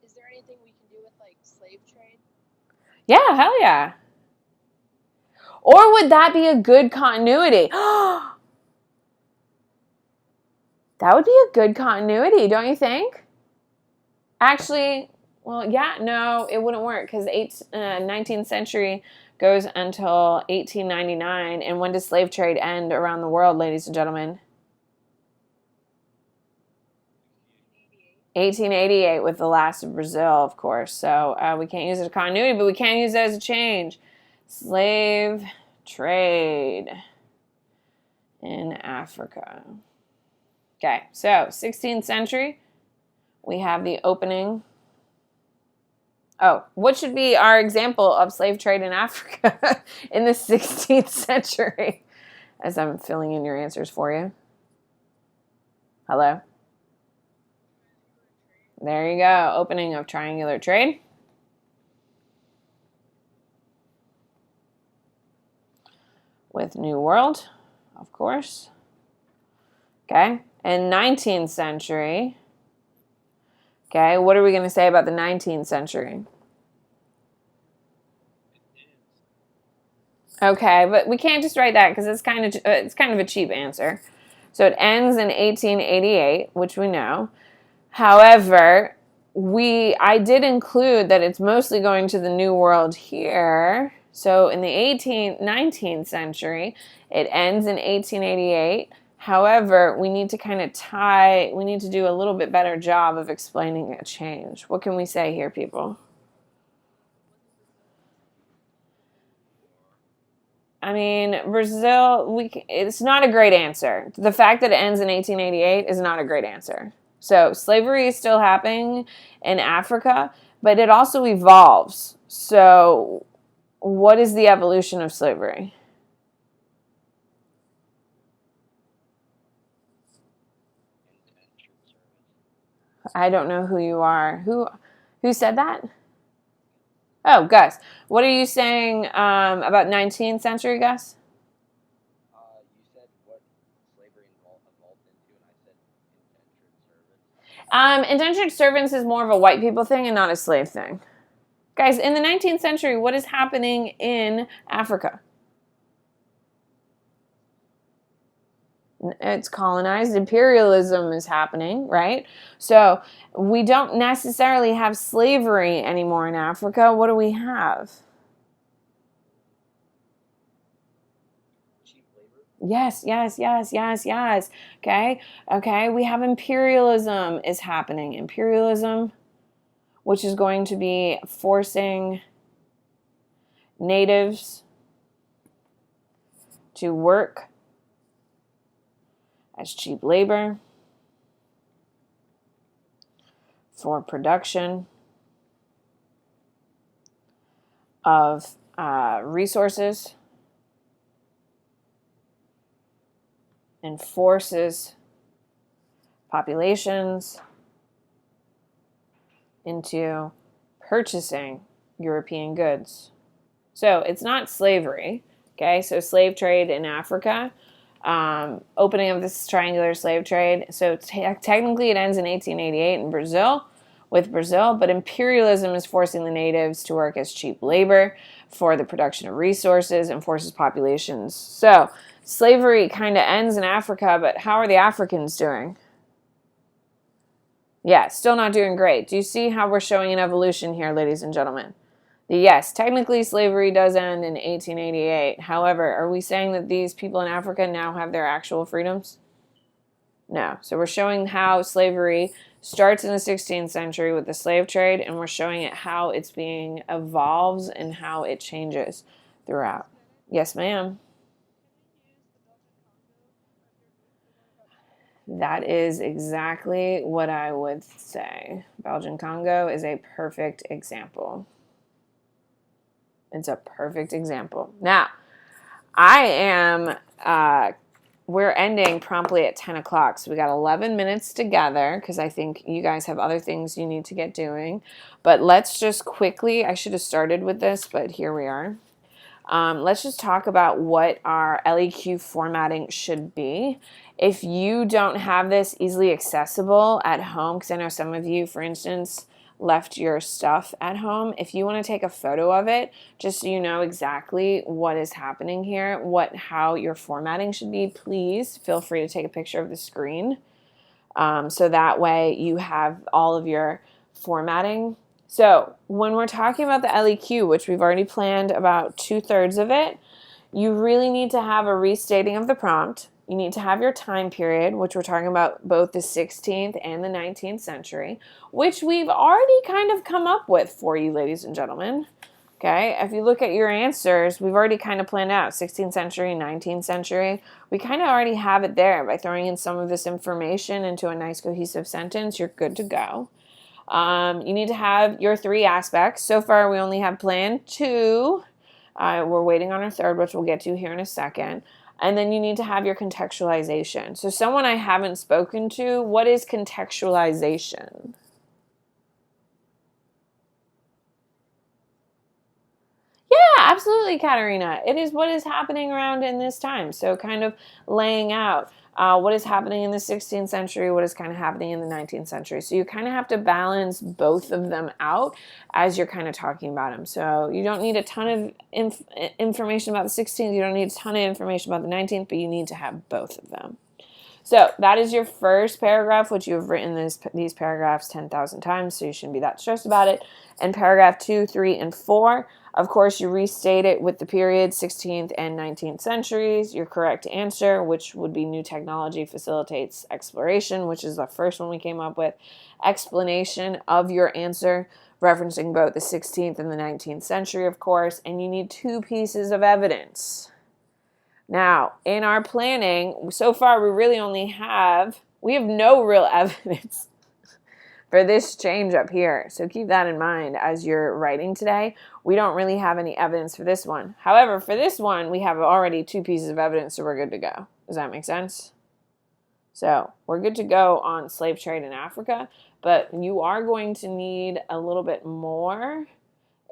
Is there anything we can do with like slave trade? Yeah, hell yeah. Or would that be a good continuity? That would be a good continuity, don't you think? Actually, well, yeah, no, it wouldn't work because 19th century goes until 1899. And when does slave trade end around the world, ladies and gentlemen? 1888 with the last of Brazil, of course. So we can't use it as a continuity, but we can use it as a change. Slave trade in Africa. Okay, so 16th century, we have the opening. Oh, what should be our example of slave trade in Africa in the 16th century? As I'm filling in your answers for you. Hello? There you go. Opening of triangular trade. With New World, of course. Okay. And 19th century. Okay, what are we going to say about the 19th century? Okay, but we can't just write that because it's kind of a cheap answer. So it ends in 1888, which we know. However, I did include that it's mostly going to the New World here. So in the 19th century, it ends in 1888. However, we need to we need to do a little bit better job of explaining a change. What can we say here, people? I mean, Brazil, it's not a great answer. The fact that it ends in 1888 is not a great answer. So, slavery is still happening in Africa, but it also evolves. So, what is the evolution of slavery? I don't know who you are. Who said that? Oh, Gus. What are you saying about 19th century, Gus? You said what slavery evolved into, and I said indentured service. Indentured servants is more of a white people thing and not a slave thing. Guys, in the 19th century, what is happening in Africa? It's colonized. Imperialism is happening, right? So we don't necessarily have slavery anymore in Africa. What do we have? Cheap labor. Yes. Okay. We have imperialism is happening. Imperialism, which is going to be forcing natives to work as cheap labor for production of resources and forces populations into purchasing European goods. So it's not slavery, okay? So slave trade in Africa, opening of this triangular slave trade. So technically it ends in 1888 in Brazil, with Brazil, but imperialism is forcing the natives to work as cheap labor for the production of resources and forces populations. So slavery kind of ends in Africa, but how are the Africans doing? Yeah, still not doing great. Do you see how we're showing an evolution here, ladies and gentlemen? Yes, technically slavery does end in 1888. However, are we saying that these people in Africa now have their actual freedoms? No. So we're showing how slavery starts in the 16th century with the slave trade, and we're showing it how it's being evolves and how it changes throughout. Yes, ma'am. That is exactly what I would say. Belgian Congo is a perfect example. It's a perfect example. Now, I am, we're ending promptly at 10 o'clock. So we got 11 minutes together because I think you guys have other things you need to get doing. But let's just quickly, I should have started with this, but here we are. Let's just talk about what our LEQ formatting should be. If you don't have this easily accessible at home, because I know some of you, for instance, left your stuff at home, if you want to take a photo of it, just so you know exactly what is happening here, how your formatting should be, please feel free to take a picture of the screen. So that way you have all of your formatting. So when we're talking about the LEQ, which we've already planned about 2/3 of it, you really need to have a restating of the prompt. You need to have your time period, which we're talking about both the 16th and the 19th century, which we've already kind of come up with for you, ladies and gentlemen. Okay, if you look at your answers, we've already kind of planned out 16th century, 19th century. We kind of already have it there. By throwing in some of this information into a nice cohesive sentence, you're good to go. You need to have your 3 aspects. So far, we only have planned 2. We're waiting on our 3rd, which we'll get to here in a second. And then you need to have your contextualization. So someone I haven't spoken to, what is contextualization? absolutely, Katerina. It is what is happening around in this time. So kind of laying out what is happening in the 16th century, what is kind of happening in the 19th century. So you kind of have to balance both of them out as you're kind of talking about them. So you don't need a ton of information about the 16th. You don't need a ton of information about the 19th, but you need to have both of them. So that is your first paragraph, which you have written these paragraphs 10,000 times, so you shouldn't be that stressed about it. And paragraph 2, 3, and 4, of course, you restate it with the period 16th and 19th centuries. Your correct answer, which would be new technology facilitates exploration, which is the first one we came up with. Explanation of your answer, referencing both the 16th and the 19th century, of course, and you need 2 pieces of evidence. Now, in our planning, so far we have no real evidence for this change up here. So keep that in mind as you're writing today. We don't really have any evidence for this one. However, for this one, we have already 2 pieces of evidence, so we're good to go. Does that make sense? So we're good to go on slave trade in Africa, but you are going to need a little bit more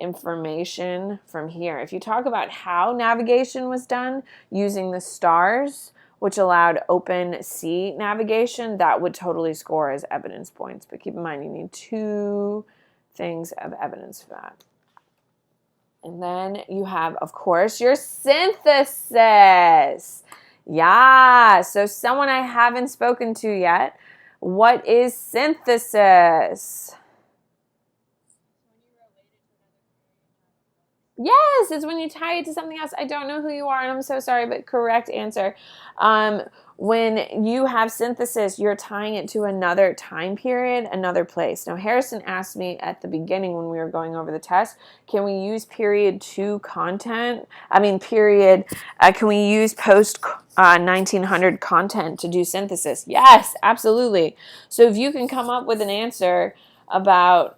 information from here. If you talk about how navigation was done using the stars, which allowed open sea navigation, that would totally score as evidence points. But keep in mind, you need 2 things of evidence for that. And then you have, of course, your synthesis. Yeah, so someone I haven't spoken to yet. What is synthesis? Yes, it's when you tie it to something else. I don't know who you are, and I'm so sorry, but correct answer. When you have synthesis, you're tying it to another time period, another place. Now, Harrison asked me at the beginning when we were going over the test, can we use period 2 content? Can we use post 1900 content to do synthesis? Yes, absolutely. So if you can come up with an answer about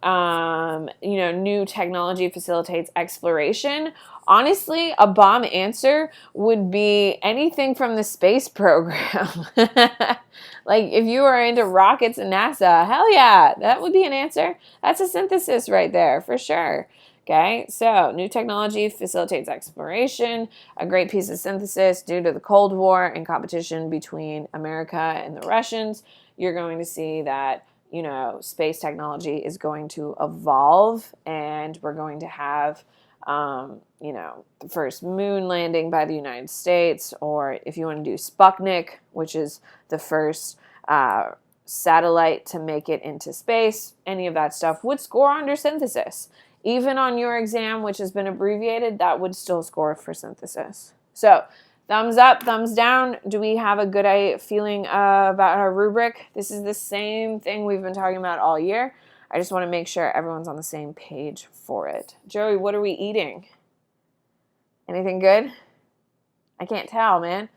new technology facilitates exploration, honestly, a bomb answer would be anything from the space program. Like if you are into rockets and NASA, hell yeah, that would be an answer. That's a synthesis right there for sure. Okay, so new technology facilitates exploration, a great piece of synthesis due to the Cold War and competition between America and the Russians. You're going to see that space technology is going to evolve, and we're going to have, the first moon landing by the United States, or if you want to do Sputnik, which is the first satellite to make it into space, any of that stuff would score under synthesis. Even on your exam, which has been abbreviated, that would still score for synthesis. So, thumbs up, thumbs down. Do we have a good feeling about our rubric? This is the same thing we've been talking about all year. I just want to make sure everyone's on the same page for it. Joey, what are we eating? Anything good? I can't tell, man.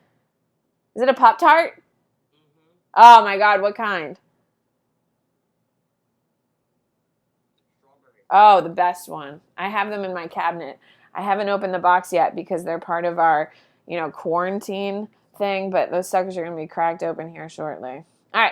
Is it a Pop-Tart? Mm-hmm. Oh my God, what kind? Strawberry. Oh, the best one. I have them in my cabinet. I haven't opened the box yet because they're part of our quarantine thing, but those suckers are going to be cracked open here shortly. All right.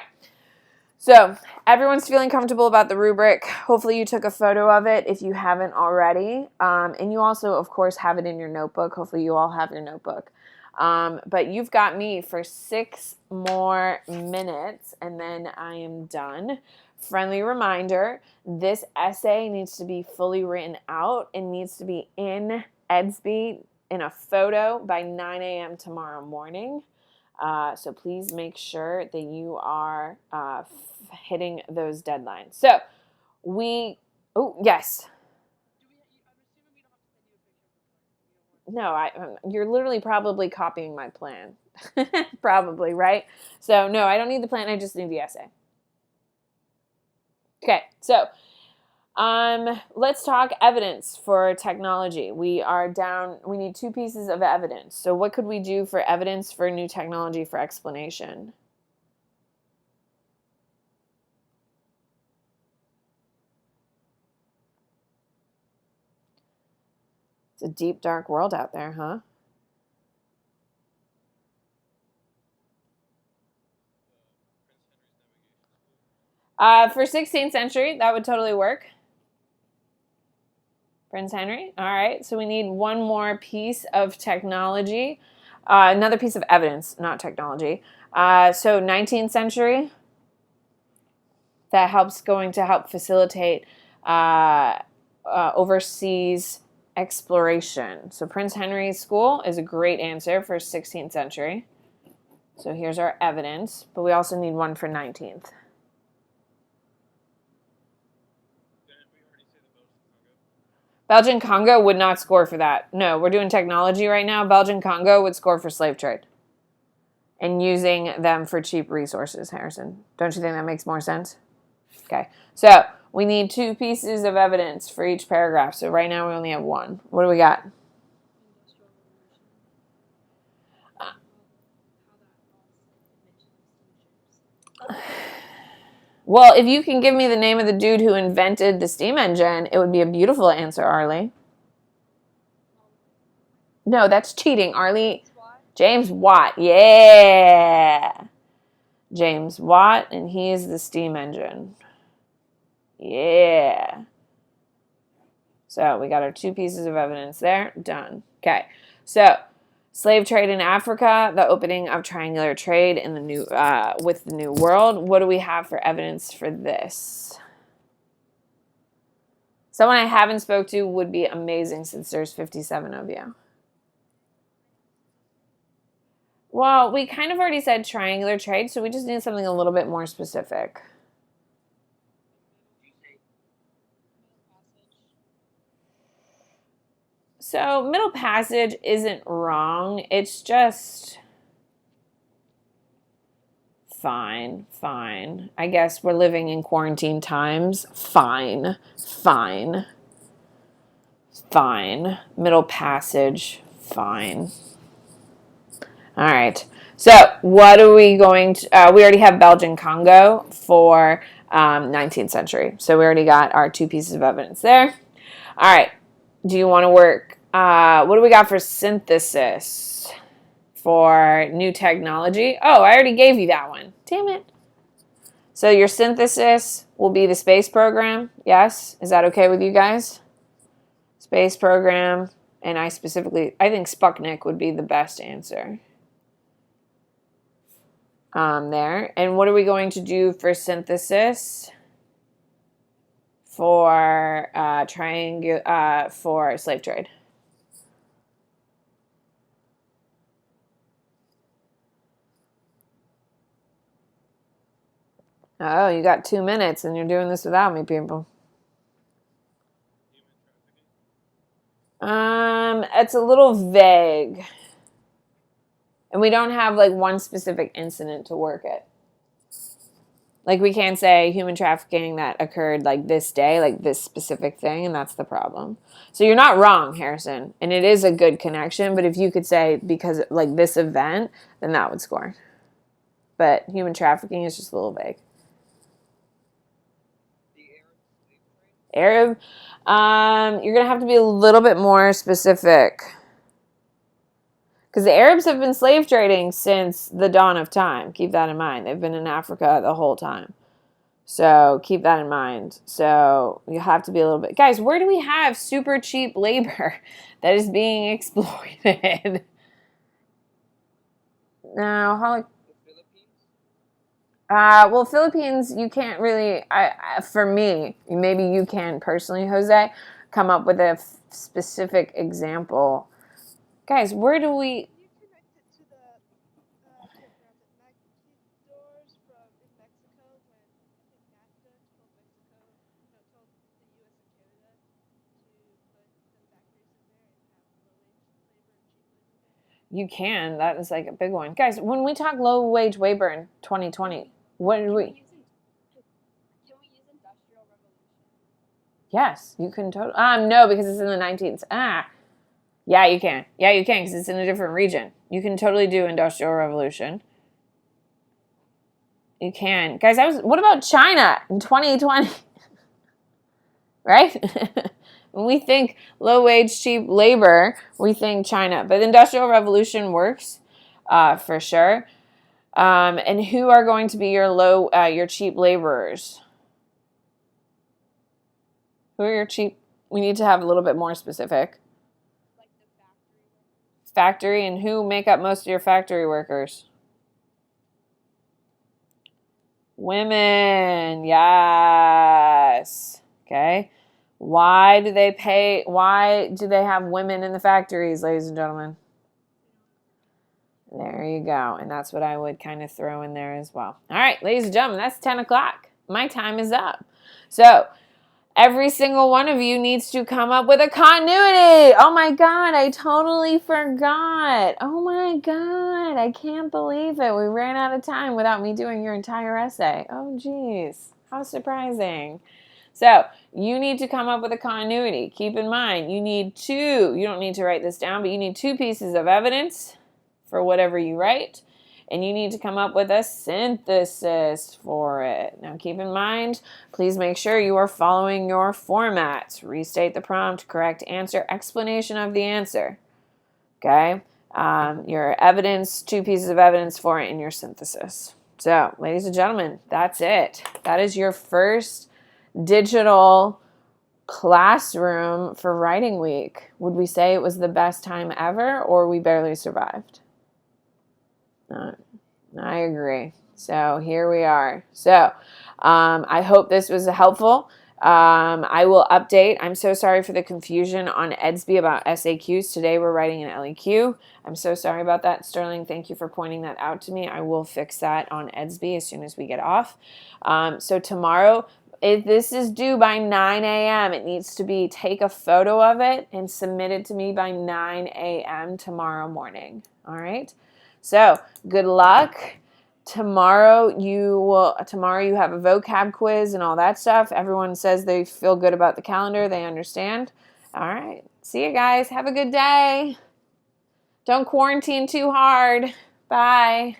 So everyone's feeling comfortable about the rubric. Hopefully you took a photo of it if you haven't already. And you also, of course, have it in your notebook. Hopefully you all have your notebook. But you've got me for 6 more minutes, and then I am done. Friendly reminder, this essay needs to be fully written out. It needs to be in Edsby in a photo by 9 a.m. tomorrow morning. So please make sure that you are hitting those deadlines. So yes. No, you're literally probably copying my plan. Probably, right? So no, I don't need the plan. I just need the essay. Okay, so let's talk evidence for technology. We need 2 pieces of evidence. So what could we do for evidence for new technology for explanation? It's a deep, dark world out there, huh? For 16th century, that would totally work. Prince Henry. All right. So we need one more piece of technology. Another piece of evidence, not technology. So 19th century. That going to help facilitate overseas exploration. So Prince Henry's School is a great answer for 16th century. So here's our evidence, but we also need one for 19th. Belgian Congo would not score for that. No, we're doing technology right now. Belgian Congo would score for slave trade and using them for cheap resources, Harrison. Don't you think that makes more sense? Okay, so we need 2 pieces of evidence for each paragraph. So right now we only have 1. What do we got? Industrial Revolution. How that mentioned steam ships. Well, if you can give me the name of the dude who invented the steam engine, it would be a beautiful answer, Arlie. No, that's cheating, Arlie. James Watt. Yeah. James Watt, and he is the steam engine. Yeah. So we got our 2 pieces of evidence there. Done. Okay. So slave trade in Africa, the opening of triangular trade in the new with the New World. What do we have for evidence for this? Someone I haven't spoke to would be amazing since there's 57 of you. Well, we kind of already said triangular trade, so we just need something a little bit more specific. So Middle Passage isn't wrong. It's just fine. I guess we're living in quarantine times. Fine. Middle Passage, fine. All right. So what are we going to, we already have Belgian Congo for 19th century. So we already got our 2 pieces of evidence there. All right. Do you want to work, what do we got for synthesis for new technology? Oh, I already gave you that one. Damn it. So your synthesis will be the space program. Yes? Is that okay with you guys? Space program. And I think Sputnik would be the best answer. There. And what are we going to do for synthesis for for slave trade? Oh, you got 2 minutes and you're doing this without me, people. It's a little vague. And we don't have like one specific incident to work it. Like we can't say human trafficking that occurred like this day, like this specific thing, and that's the problem. So you're not wrong, Harrison, and it is a good connection, but if you could say because like this event, then that would score. But human trafficking is just a little vague. Arab, you're going to have to be a little bit more specific. Because the Arabs have been slave trading since the dawn of time. Keep that in mind. They've been in Africa the whole time. So keep that in mind. So you have to be a little bit... Guys, where do we have super cheap labor that is being exploited? No, well, Philippines, you can't really, for me, maybe you can personally, Jose, come up with a specific example. Guys, where do we... You connected to the, I can't pronounce it, Maquis from in Mexico when I think NAFTA told Mexico, no, told the U.S. and Canada to put some factories in there and have low-wage labor and cheap labor there? You can. That is like a big one. Guys, when we talk low-wage labor in 2020, what did we... Can we use Industrial Revolution? Yes, you can totally... no, because it's in the 19th. Yeah, you can. Yeah, you can, because it's in a different region. You can totally do Industrial Revolution. You can. Guys, what about China in 2020? Right? When we think low-wage, cheap labor, we think China. But Industrial Revolution works for sure. And who are going to be your cheap laborers? Who are your cheap We need to have a little bit more specific. Like the factory workers. Factory, and who make up most of your factory workers? Women, yes. Okay. Why do they have women in the factories, ladies and gentlemen? There you go. And that's what I would kind of throw in there as well. All right, ladies and gentlemen, that's 10 o'clock. My time is up. So every single one of you needs to come up with a continuity. Oh my God, I totally forgot. Oh my God, I can't believe it. We ran out of time without me doing your entire essay. Oh geez, how surprising. So you need to come up with a continuity. Keep in mind, you need two. You don't need to write this down, but you need 2 pieces of evidence for whatever you write. And you need to come up with a synthesis for it. Now keep in mind, please make sure you are following your formats. Restate the prompt, correct answer, explanation of the answer. Okay? Your evidence, 2 pieces of evidence for it, and your synthesis. So, ladies and gentlemen, that's it. That is your first digital classroom for writing week. Would we say it was the best time ever, or we barely survived? I agree. So here we are. So I hope this was helpful. I will update. I'm so sorry for the confusion on EDSB about SAQs. Today we're writing an LEQ. I'm so sorry about that, Sterling. Thank you for pointing that out to me. I will fix that on EDSB as soon as we get off. So tomorrow, if this is due by 9 a.m., it needs to be take a photo of it and submit it to me by 9 a.m. tomorrow morning. All right? So good luck. Tomorrow you have a vocab quiz and all that stuff. Everyone says they feel good about the calendar. They understand. All right. See you guys. Have a good day. Don't quarantine too hard. Bye.